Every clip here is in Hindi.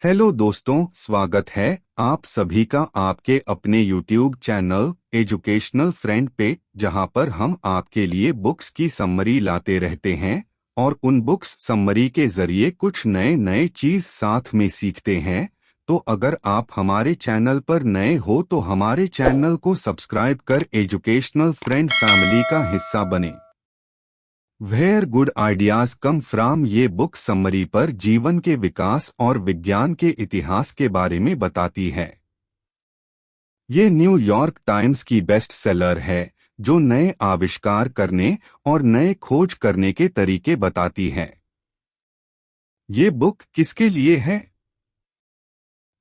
हेलो दोस्तों, स्वागत है आप सभी का आपके अपने YouTube चैनल एजुकेशनल फ्रेंड पे, जहां पर हम आपके लिए बुक्स की समरी लाते रहते हैं और उन बुक्स समरी के जरिए कुछ नए नए चीज साथ में सीखते हैं। तो अगर आप हमारे चैनल पर नए हो तो हमारे चैनल को सब्सक्राइब कर एजुकेशनल फ्रेंड फैमिली का हिस्सा बने। Where good ideas come from ये बुक समरी पर जीवन के विकास और विज्ञान के इतिहास के बारे में बताती है। ये न्यूयॉर्क टाइम्स की बेस्ट सेलर है जो नए आविष्कार करने और नए खोज करने के तरीके बताती है। ये बुक किसके लिए है?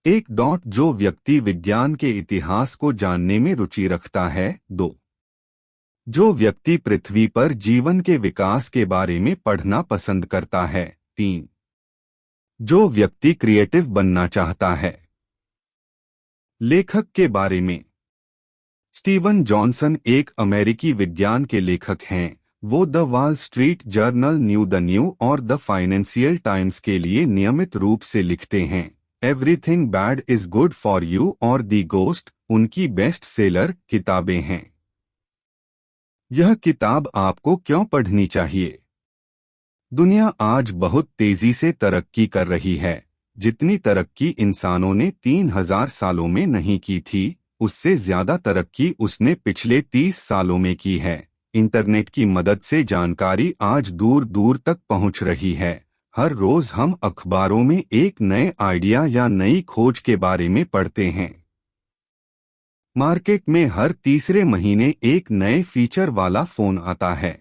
एक डॉट जो व्यक्ति विज्ञान के इतिहास को जानने में रुचि रखता है। दो, जो व्यक्ति पृथ्वी पर जीवन के विकास के बारे में पढ़ना पसंद करता है। तीन, जो व्यक्ति क्रिएटिव बनना चाहता है। लेखक के बारे में स्टीवन जॉनसन एक अमेरिकी विज्ञान के लेखक हैं। वो the wall street journal, the new और द फाइनेंशियल टाइम्स के लिए नियमित रूप से लिखते हैं। Everything bad is good for you और द गोस्ट उनकी बेस्ट सेलर किताबें हैं। यह किताब आपको क्यों पढ़नी चाहिए? दुनिया आज बहुत तेजी से तरक्की कर रही है। जितनी तरक्की इंसानों ने 3000 सालों में नहीं की थी, उससे ज्यादा तरक्की उसने पिछले 30 सालों में की है। इंटरनेट की मदद से जानकारी आज दूर दूर तक पहुंच रही है। हर रोज हम अखबारों में एक नए आइडिया या नई खोज के बारे में पढ़ते हैं। मार्केट में हर तीसरे महीने एक नए फीचर वाला फोन आता है।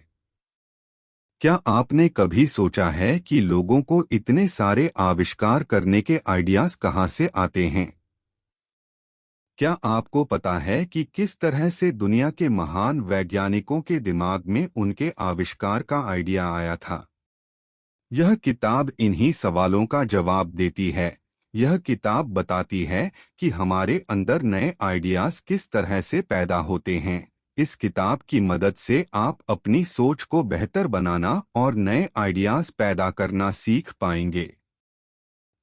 क्या आपने कभी सोचा है कि लोगों को इतने सारे आविष्कार करने के आइडियाज कहां से आते हैं? क्या आपको पता है कि किस तरह से दुनिया के महान वैज्ञानिकों के दिमाग में उनके आविष्कार का आइडिया आया था? यह किताब इन्हीं सवालों का जवाब देती है। यह किताब बताती है कि हमारे अंदर नए आइडियाज किस तरह से पैदा होते हैं। इस किताब की मदद से आप अपनी सोच को बेहतर बनाना और नए आइडियाज पैदा करना सीख पाएंगे।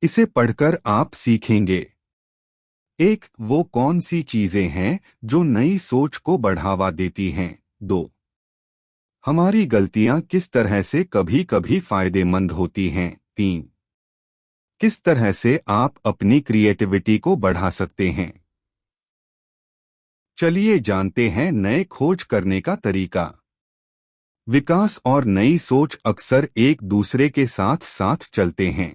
इसे पढ़कर आप सीखेंगे। एक, वो कौन सी चीजें हैं जो नई सोच को बढ़ावा देती हैं। दो, हमारी गलतियां किस तरह से कभी कभी फायदेमंद होती हैं। तीन, किस तरह से आप अपनी क्रिएटिविटी को बढ़ा सकते हैं। चलिए जानते हैं नए खोज करने का तरीका। विकास और नई सोच अक्सर एक दूसरे के साथ साथ चलते हैं।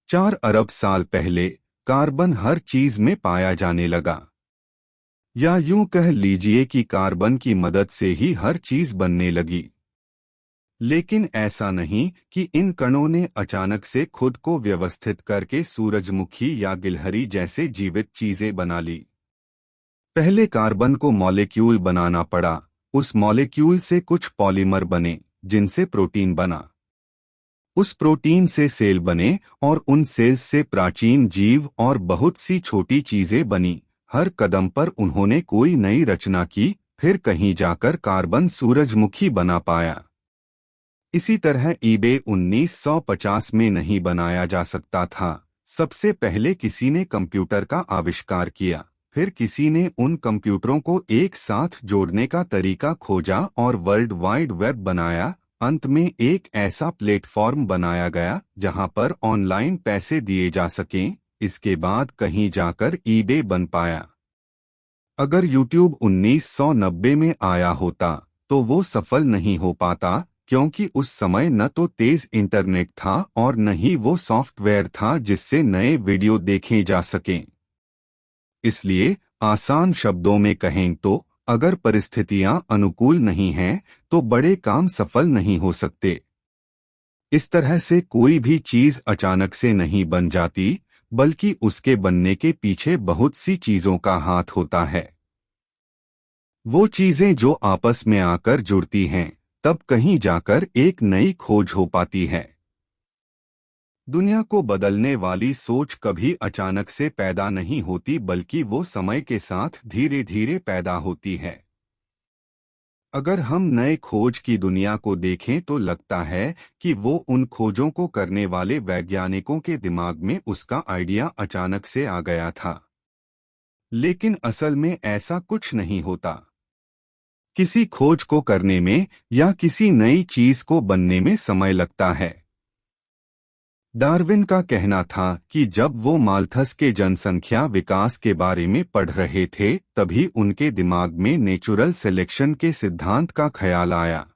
4 अरब साल पहले कार्बन हर चीज में पाया जाने लगा। या यूं कह लीजिए कि कार्बन की मदद से ही हर चीज बनने लगी। लेकिन ऐसा नहीं कि इन कणों ने अचानक से खुद को व्यवस्थित करके सूरजमुखी या गिलहरी जैसे जीवित चीजें बना ली। पहले कार्बन को मॉलिक्यूल बनाना पड़ा। उस मॉलिक्यूल से कुछ पॉलीमर बने जिनसे प्रोटीन बना। उस प्रोटीन से सेल बने और उन सेल्स से प्राचीन जीव और बहुत सी छोटी चीजें बनी। हर कदम पर उन्होंने कोई नई रचना की, फिर कहीं जाकर कार्बन सूरजमुखी बना पाया। इसी तरह ईबे 1950 में नहीं बनाया जा सकता था। सबसे पहले किसी ने कंप्यूटर का आविष्कार किया, फिर किसी ने उन कंप्यूटरों को एक साथ जोड़ने का तरीका खोजा और वर्ल्ड वाइड वेब बनाया। अंत में एक ऐसा प्लेटफॉर्म बनाया गया जहां पर ऑनलाइन पैसे दिए जा सकें। इसके बाद कहीं जाकर ईबे बन पाया। अगर यूट्यूब 1990 में आया होता तो वो सफल नहीं हो पाता, क्योंकि उस समय न तो तेज इंटरनेट था और न ही वो सॉफ्टवेयर था जिससे नए वीडियो देखे जा सकें। इसलिए आसान शब्दों में कहें तो अगर परिस्थितियां अनुकूल नहीं हैं तो बड़े काम सफल नहीं हो सकते। इस तरह से कोई भी चीज अचानक से नहीं बन जाती, बल्कि उसके बनने के पीछे बहुत सी चीजों का हाथ होता है। वो चीजें जो आपस में आकर जुड़ती हैं, तब कहीं जाकर एक नई खोज हो पाती है। दुनिया को बदलने वाली सोच कभी अचानक से पैदा नहीं होती, बल्कि वो समय के साथ धीरे धीरे पैदा होती है। अगर हम नए खोज की दुनिया को देखें तो लगता है कि वो उन खोजों को करने वाले वैज्ञानिकों के दिमाग में उसका आइडिया अचानक से आ गया था। लेकिन असल में ऐसा कुछ नहीं होता। किसी खोज को करने में या किसी नई चीज को बनने में समय लगता है। डार्विन का कहना था कि जब वो माल्थस के जनसंख्या विकास के बारे में पढ़ रहे थे तभी उनके दिमाग में नेचुरल सिलेक्शन के सिद्धांत का ख्याल आया।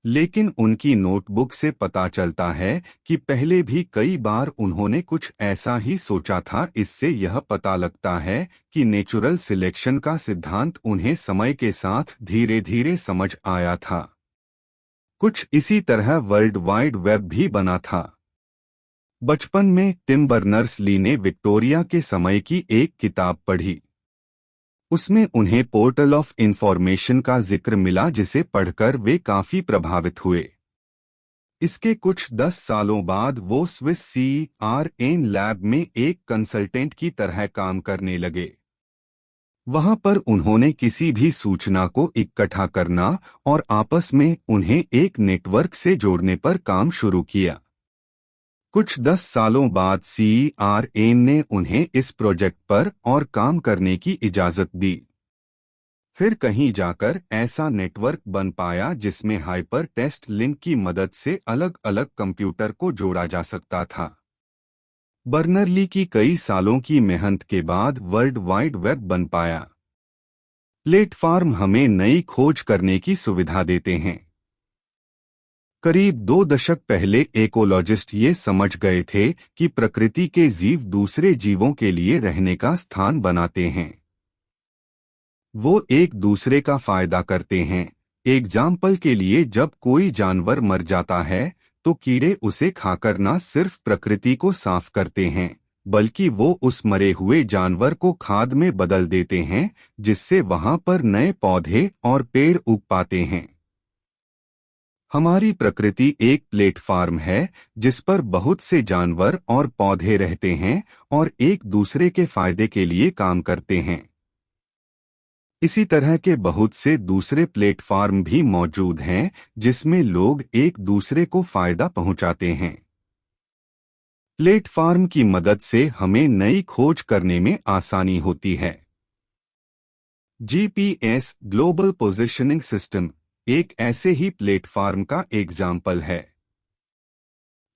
लेकिन उनकी नोटबुक से पता चलता है कि पहले भी कई बार उन्होंने कुछ ऐसा ही सोचा था। इससे यह पता लगता है कि नेचुरल सिलेक्शन का सिद्धांत उन्हें समय के साथ धीरे धीरे समझ आया था। कुछ इसी तरह वर्ल्ड वाइड वेब भी बना था। बचपन में टिम बर्नर्स-ली ने विक्टोरिया के समय की एक किताब पढ़ी। उसमें उन्हें पोर्टल ऑफ इंफॉर्मेशन का जिक्र मिला जिसे पढ़कर वे काफी प्रभावित हुए। इसके कुछ 10 सालों बाद वो स्विस CRN लैब में एक कंसल्टेंट की तरह काम करने लगे। वहां पर उन्होंने किसी भी सूचना को इकट्ठा करना और आपस में उन्हें एक नेटवर्क से जोड़ने पर काम शुरू किया। कुछ 10 सालों बाद CRN ने उन्हें इस प्रोजेक्ट पर और काम करने की इजाजत दी। फिर कहीं जाकर ऐसा नेटवर्क बन पाया जिसमें हाइपर टेक्स्ट लिंक की मदद से अलग अलग कंप्यूटर को जोड़ा जा सकता था। बर्नर्ली की कई सालों की मेहनत के बाद वर्ल्ड वाइड वेब बन पाया। प्लेटफॉर्म हमें नई खोज करने की सुविधा देते हैं। करीब 2 दशक पहले इकोलॉजिस्ट ये समझ गए थे कि प्रकृति के जीव दूसरे जीवों के लिए रहने का स्थान बनाते हैं। वो एक दूसरे का फायदा करते हैं। एग्जाम्पल के लिए जब कोई जानवर मर जाता है तो कीड़े उसे खाकर न सिर्फ प्रकृति को साफ करते हैं बल्कि वो उस मरे हुए जानवर को खाद में बदल देते हैं जिससे वहां पर नए पौधे और पेड़ उग पाते हैं। हमारी प्रकृति एक प्लेटफॉर्म है जिस पर बहुत से जानवर और पौधे रहते हैं और एक दूसरे के फायदे के लिए काम करते हैं। इसी तरह के बहुत से दूसरे प्लेटफॉर्म भी मौजूद हैं जिसमें लोग एक दूसरे को फायदा पहुंचाते हैं। प्लेटफॉर्म की मदद से हमें नई खोज करने में आसानी होती है। GPS ग्लोबल पोजिशनिंग सिस्टम एक ऐसे ही प्लेटफॉर्म का एग्जाम्पल है।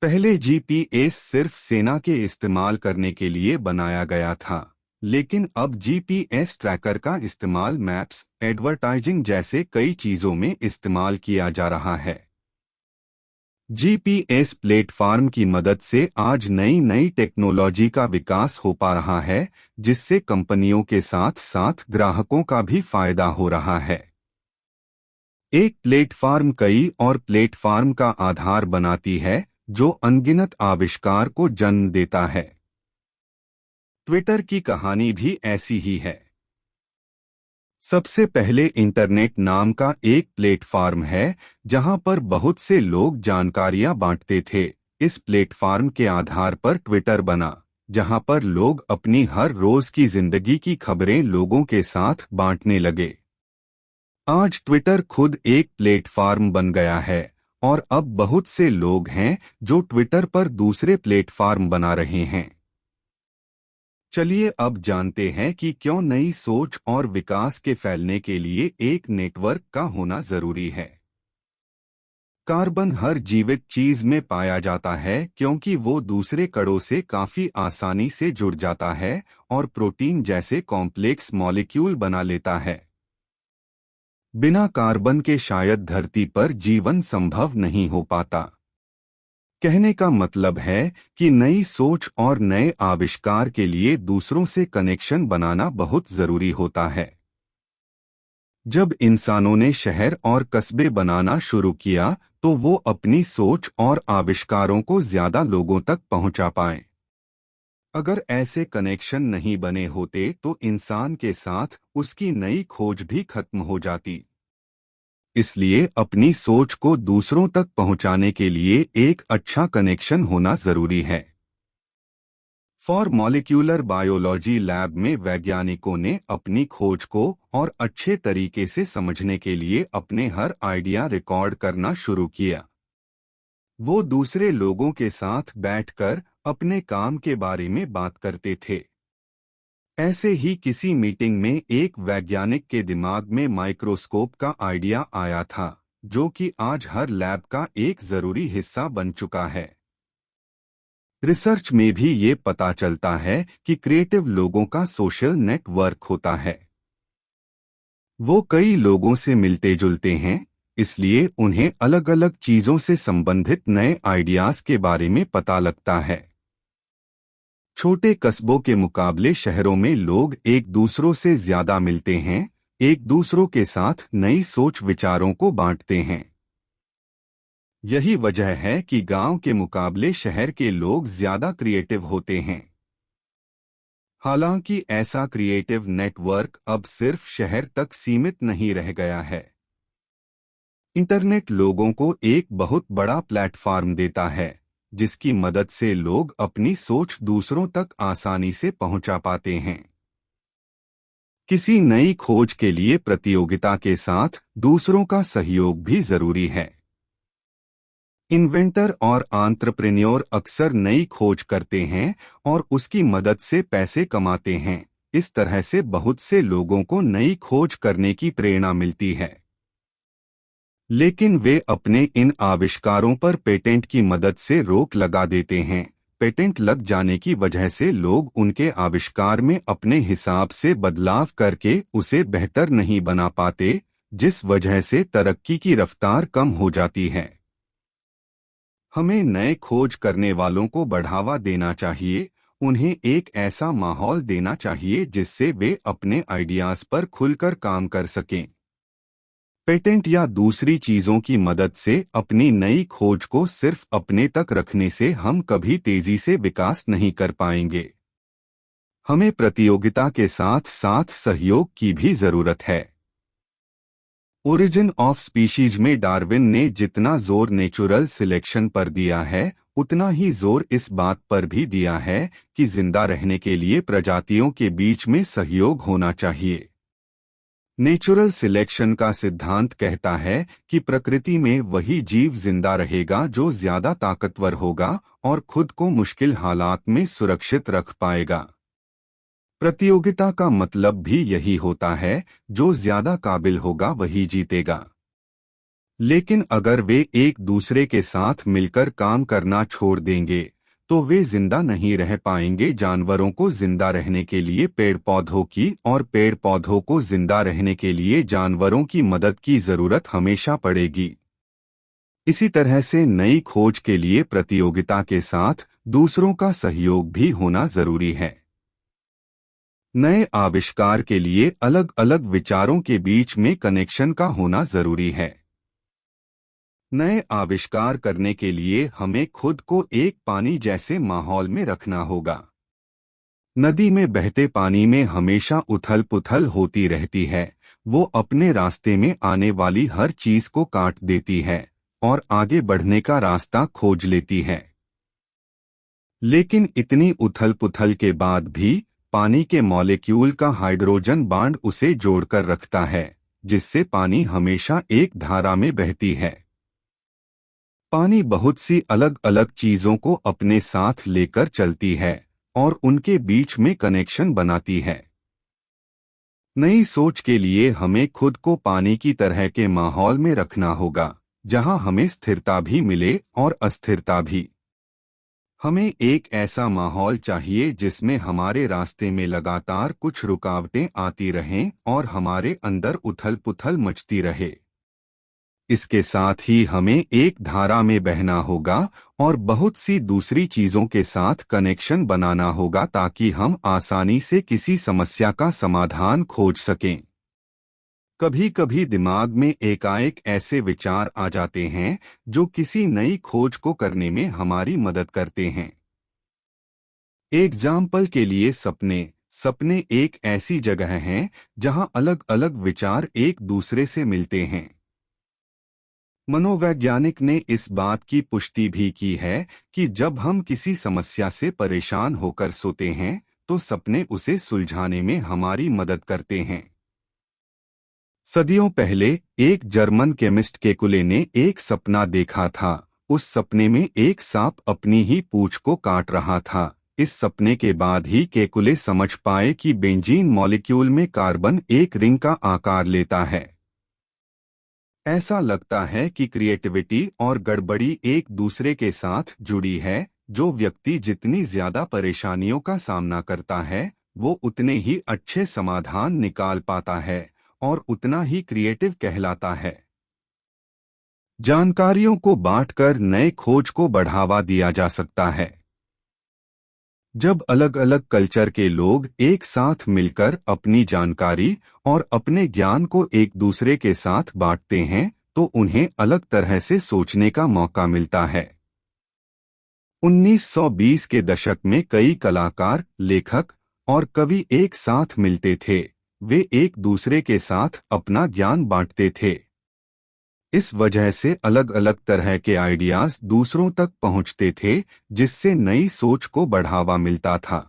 पहले GPS सिर्फ सेना के इस्तेमाल करने के लिए बनाया गया था, लेकिन अब GPS ट्रैकर का इस्तेमाल मैप्स, एडवर्टाइजिंग जैसे कई चीजों में इस्तेमाल किया जा रहा है। GPS प्लेटफॉर्म की मदद से आज नई नई टेक्नोलॉजी का विकास हो पा रहा है जिससे कंपनियों के साथ साथ ग्राहकों का भी फायदा हो रहा है। एक प्लेटफॉर्म कई और प्लेटफॉर्म का आधार बनाती है जो अनगिनत आविष्कार को जन्म देता है। ट्विटर की कहानी भी ऐसी ही है। सबसे पहले इंटरनेट नाम का एक प्लेटफॉर्म है जहां पर बहुत से लोग जानकारियां बांटते थे। इस प्लेटफॉर्म के आधार पर ट्विटर बना जहां पर लोग अपनी हर रोज की जिंदगी की खबरें लोगों के साथ बांटने लगे। आज ट्विटर खुद एक प्लेटफॉर्म बन गया है और अब बहुत से लोग हैं जो ट्विटर पर दूसरे प्लेटफॉर्म बना रहे हैं। चलिए अब जानते हैं कि क्यों नई सोच और विकास के फैलने के लिए एक नेटवर्क का होना जरूरी है। कार्बन हर जीवित चीज में पाया जाता है क्योंकि वो दूसरे कणों से काफी आसानी से जुड़ जाता है और प्रोटीन जैसे कॉम्प्लेक्स मॉलिक्यूल बना लेता है। बिना कार्बन के शायद धरती पर जीवन संभव नहीं हो पाता। कहने का मतलब है कि नई सोच और नए आविष्कार के लिए दूसरों से कनेक्शन बनाना बहुत जरूरी होता है। जब इंसानों ने शहर और कस्बे बनाना शुरू किया तो वो अपनी सोच और आविष्कारों को ज्यादा लोगों तक पहुंचा पाए। अगर ऐसे कनेक्शन नहीं बने होते तो इंसान के साथ उसकी नई खोज भी खत्म हो जाती। इसलिए अपनी सोच को दूसरों तक पहुंचाने के लिए एक अच्छा कनेक्शन होना जरूरी है। फॉर मॉलिक्यूलर बायोलॉजी लैब में वैज्ञानिकों ने अपनी खोज को और अच्छे तरीके से समझने के लिए अपने हर आइडिया रिकॉर्ड करना शुरू किया। वो दूसरे लोगों के साथ बैठकर अपने काम के बारे में बात करते थे। ऐसे ही किसी मीटिंग में एक वैज्ञानिक के दिमाग में माइक्रोस्कोप का आइडिया आया था, जो कि आज हर लैब का एक जरूरी हिस्सा बन चुका है। रिसर्च में भी ये पता चलता है कि क्रिएटिव लोगों का सोशल नेटवर्क होता है। वो कई लोगों से मिलते जुलते हैं, इसलिए उन्हें अलग अलग चीजों से संबंधित नए आइडियाज के बारे में पता लगता है। छोटे कस्बों के मुकाबले शहरों में लोग एक दूसरों से ज्यादा मिलते हैं, एक दूसरों के साथ नई सोच विचारों को बांटते हैं। यही वजह है कि गांव के मुकाबले शहर के लोग ज्यादा क्रिएटिव होते हैं। हालांकि ऐसा क्रिएटिव नेटवर्क अब सिर्फ शहर तक सीमित नहीं रह गया है। इंटरनेट लोगों को एक बहुत बड़ा प्लेटफॉर्म देता है, जिसकी मदद से लोग अपनी सोच दूसरों तक आसानी से पहुंचा पाते हैं। किसी नई खोज के लिए प्रतियोगिता के साथ दूसरों का सहयोग भी जरूरी है। इन्वेंटर और एंटरप्रेन्योर अक्सर नई खोज करते हैं और उसकी मदद से पैसे कमाते हैं। इस तरह से बहुत से लोगों को नई खोज करने की प्रेरणा मिलती है। लेकिन वे अपने इन आविष्कारों पर पेटेंट की मदद से रोक लगा देते हैं। पेटेंट लग जाने की वजह से लोग उनके आविष्कार में अपने हिसाब से बदलाव करके उसे बेहतर नहीं बना पाते, जिस वजह से तरक्की की रफ्तार कम हो जाती है। हमें नए खोज करने वालों को बढ़ावा देना चाहिए, उन्हें एक ऐसा माहौल देना चाहिए जिससे वे अपने आइडियाज पर खुलकर काम कर सकें। पेटेंट या दूसरी चीजों की मदद से अपनी नई खोज को सिर्फ अपने तक रखने से हम कभी तेजी से विकास नहीं कर पाएंगे। हमें प्रतियोगिता के साथ साथ सहयोग की भी जरूरत है। ओरिजिन ऑफ स्पीशीज में डार्विन ने जितना जोर नेचुरल सिलेक्शन पर दिया है, उतना ही जोर इस बात पर भी दिया है कि जिंदा रहने के लिए प्रजातियों के बीच में सहयोग होना चाहिए। नेचुरल सिलेक्शन का सिद्धांत कहता है कि प्रकृति में वही जीव जिंदा रहेगा जो ज्यादा ताकतवर होगा और खुद को मुश्किल हालात में सुरक्षित रख पाएगा। प्रतियोगिता का मतलब भी यही होता है, जो ज्यादा काबिल होगा वही जीतेगा। लेकिन अगर वे एक दूसरे के साथ मिलकर काम करना छोड़ देंगे, तो वे जिंदा नहीं रह पाएंगे। जानवरों को जिंदा रहने के लिए पेड़ पौधों की और पेड़ पौधों को जिंदा रहने के लिए जानवरों की मदद की जरूरत हमेशा पड़ेगी। इसी तरह से नई खोज के लिए प्रतियोगिता के साथ दूसरों का सहयोग भी होना जरूरी है। नए आविष्कार के लिए अलग अलग विचारों के बीच में कनेक्शन का होना जरूरी है। नए आविष्कार करने के लिए हमें खुद को एक पानी जैसे माहौल में रखना होगा। नदी में बहते पानी में हमेशा उथल पुथल होती रहती है। वो अपने रास्ते में आने वाली हर चीज को काट देती है और आगे बढ़ने का रास्ता खोज लेती है। लेकिन इतनी उथल पुथल के बाद भी पानी के मॉलिक्यूल का हाइड्रोजन बांड उसे जोड़कर रखता है, जिससे पानी हमेशा एक धारा में बहती है। पानी बहुत सी अलग अलग चीजों को अपने साथ लेकर चलती है और उनके बीच में कनेक्शन बनाती है। नई सोच के लिए हमें खुद को पानी की तरह के माहौल में रखना होगा, जहां हमें स्थिरता भी मिले और अस्थिरता भी। हमें एक ऐसा माहौल चाहिए जिसमें हमारे रास्ते में लगातार कुछ रुकावटें आती रहें और हमारे अंदर उथल पुथल मचती रहे। इसके साथ ही हमें एक धारा में बहना होगा और बहुत सी दूसरी चीजों के साथ कनेक्शन बनाना होगा, ताकि हम आसानी से किसी समस्या का समाधान खोज सकें। कभी कभी दिमाग में एकाएक ऐसे विचार आ जाते हैं जो किसी नई खोज को करने में हमारी मदद करते हैं। एग्जाम्पल के लिए सपने एक ऐसी जगह हैं जहां अलग अलग विचार एक दूसरे से मिलते हैं। मनोवैज्ञानिक ने इस बात की पुष्टि भी की है कि जब हम किसी समस्या से परेशान होकर सोते हैं तो सपने उसे सुलझाने में हमारी मदद करते हैं। सदियों पहले एक जर्मन केमिस्ट केकुले ने एक सपना देखा था। उस सपने में एक सांप अपनी ही पूंछ को काट रहा था। इस सपने के बाद ही केकुले समझ पाए कि बेंजीन मॉलिक्यूल में कार्बन एक रिंग का आकार लेता है। ऐसा लगता है कि क्रिएटिविटी और गड़बड़ी एक दूसरे के साथ जुड़ी है। जो व्यक्ति जितनी ज्यादा परेशानियों का सामना करता है वो उतने ही अच्छे समाधान निकाल पाता है और उतना ही क्रिएटिव कहलाता है। जानकारियों को बांटकर नए खोज को बढ़ावा दिया जा सकता है। जब अलग अलग कल्चर के लोग एक साथ मिलकर अपनी जानकारी और अपने ज्ञान को एक दूसरे के साथ बांटते हैं तो उन्हें अलग तरह से सोचने का मौका मिलता है। 1920 के दशक में कई कलाकार, लेखक और कवि एक साथ मिलते थे। वे एक दूसरे के साथ अपना ज्ञान बांटते थे। इस वजह से अलग अलग तरह के आइडियाज दूसरों तक पहुंचते थे, जिससे नई सोच को बढ़ावा मिलता था।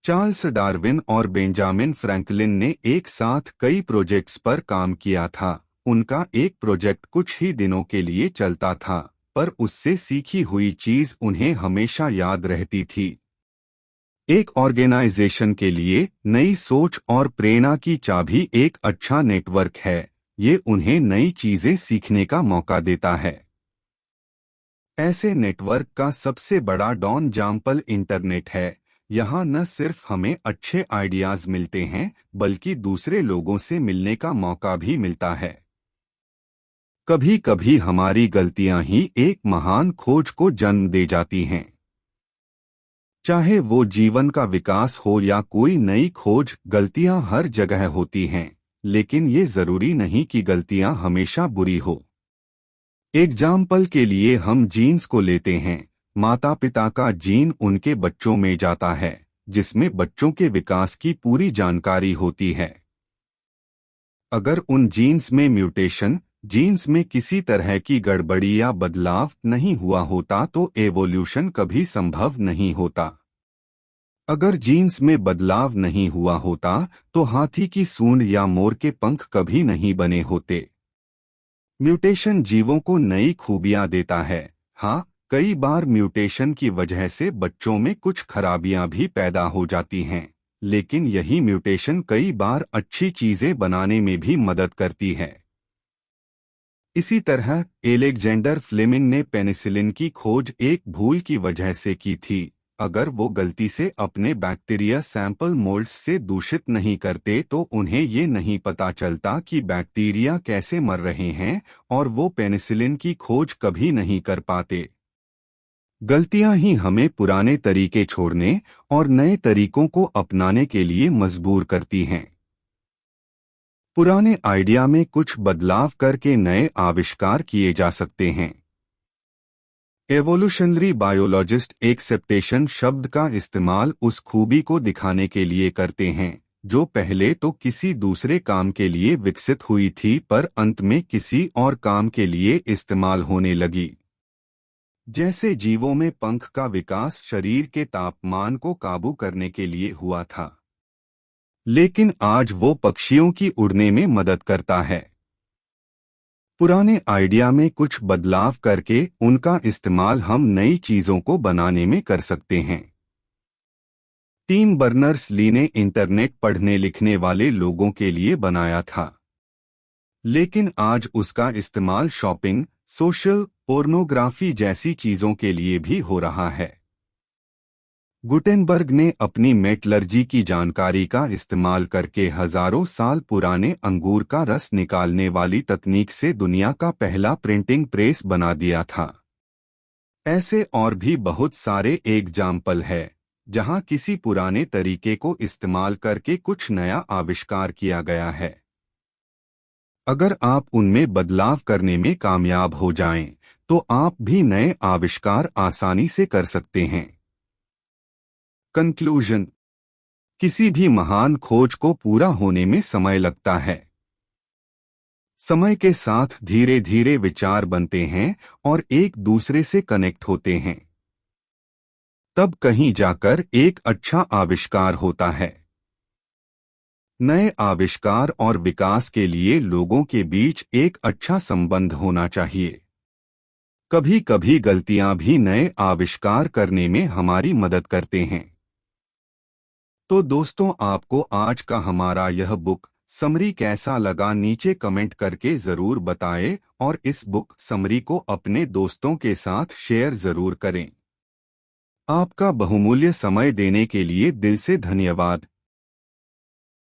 चार्ल्स डार्विन और बेंजामिन फ्रैंकलिन ने एक साथ कई प्रोजेक्ट्स पर काम किया था। उनका एक प्रोजेक्ट कुछ ही दिनों के लिए चलता था, पर उससे सीखी हुई चीज उन्हें हमेशा याद रहती थी। एक ऑर्गेनाइजेशन के लिए नई सोच और प्रेरणा की चाबी एक अच्छा नेटवर्क है। ये उन्हें नई चीजें सीखने का मौका देता है। ऐसे नेटवर्क का सबसे बड़ा डॉन एग्जाम्पल इंटरनेट है। यहाँ न सिर्फ हमें अच्छे आइडियाज मिलते हैं बल्कि दूसरे लोगों से मिलने का मौका भी मिलता है। कभी कभी हमारी गलतियां ही एक महान खोज को जन्म दे जाती हैं। चाहे वो जीवन का विकास हो या कोई नई खोज, गलतियां हर जगह होती हैं, लेकिन ये जरूरी नहीं कि गलतियां हमेशा बुरी हो। एग्जाम्पल के लिए हम जीन्स को लेते हैं। माता पिता का जीन उनके बच्चों में जाता है, जिसमें बच्चों के विकास की पूरी जानकारी होती है। अगर उन जीन्स में म्यूटेशन, जीन्स में किसी तरह की गड़बड़ी या बदलाव नहीं हुआ होता तो एवोल्यूशन कभी संभव नहीं होता। अगर जीन्स में बदलाव नहीं हुआ होता तो हाथी की सूंड या मोर के पंख कभी नहीं बने होते। म्यूटेशन जीवों को नई खूबियां देता है। हाँ, कई बार म्यूटेशन की वजह से बच्चों में कुछ खराबियां भी पैदा हो जाती हैं, लेकिन यही म्यूटेशन कई बार अच्छी चीजें बनाने में भी मदद करती है। इसी तरह एलेक्जेंडर फ्लेमिंग ने पेनिसिलिन की खोज एक भूल की वजह से की थी। अगर वो गलती से अपने बैक्टीरिया सैंपल मोल्ड्स से दूषित नहीं करते तो उन्हें ये नहीं पता चलता कि बैक्टीरिया कैसे मर रहे हैं और वो पेनिसिलिन की खोज कभी नहीं कर पाते। गलतियां ही हमें पुराने तरीके छोड़ने और नए तरीकों को अपनाने के लिए मजबूर करती हैं। पुराने आइडिया में कुछ बदलाव करके नए आविष्कार किए जा सकते हैं। एवोल्यूशनरी बायोलॉजिस्ट एक्सेप्टेशन शब्द का इस्तेमाल उस खूबी को दिखाने के लिए करते हैं जो पहले तो किसी दूसरे काम के लिए विकसित हुई थी पर अंत में किसी और काम के लिए इस्तेमाल होने लगी। जैसे जीवों में पंख का विकास शरीर के तापमान को काबू करने के लिए हुआ था, लेकिन आज वो पक्षियों की उड़ने में मदद करता है। पुराने आइडिया में कुछ बदलाव करके उनका इस्तेमाल हम नई चीजों को बनाने में कर सकते हैं। टिम बर्नर्स-ली ने इंटरनेट पढ़ने लिखने वाले लोगों के लिए बनाया था, लेकिन आज उसका इस्तेमाल शॉपिंग, सोशल, पोर्नोग्राफी जैसी चीजों के लिए भी हो रहा है। गुटेनबर्ग ने अपनी मेटलर्जी की जानकारी का इस्तेमाल करके हजारों साल पुराने अंगूर का रस निकालने वाली तकनीक से दुनिया का पहला प्रिंटिंग प्रेस बना दिया था। ऐसे और भी बहुत सारे एग्जाम्पल है जहां किसी पुराने तरीके को इस्तेमाल करके कुछ नया आविष्कार किया गया है। अगर आप उनमें बदलाव करने में कामयाब हो जाएं, तो आप भी नए आविष्कार आसानी से कर सकते हैं। कंक्लूजन: किसी भी महान खोज को पूरा होने में समय लगता है। समय के साथ धीरे धीरे विचार बनते हैं और एक दूसरे से कनेक्ट होते हैं। तब कहीं जाकर एक अच्छा आविष्कार होता है। नए आविष्कार और विकास के लिए लोगों के बीच एक अच्छा संबंध होना चाहिए। कभी कभी गलतियां भी नए आविष्कार करने में हमारी मदद करते हैं। तो दोस्तों, आपको आज का हमारा यह बुक समरी कैसा लगा, नीचे कमेंट करके जरूर बताएं और इस बुक समरी को अपने दोस्तों के साथ शेयर जरूर करें। आपका बहुमूल्य समय देने के लिए दिल से धन्यवाद।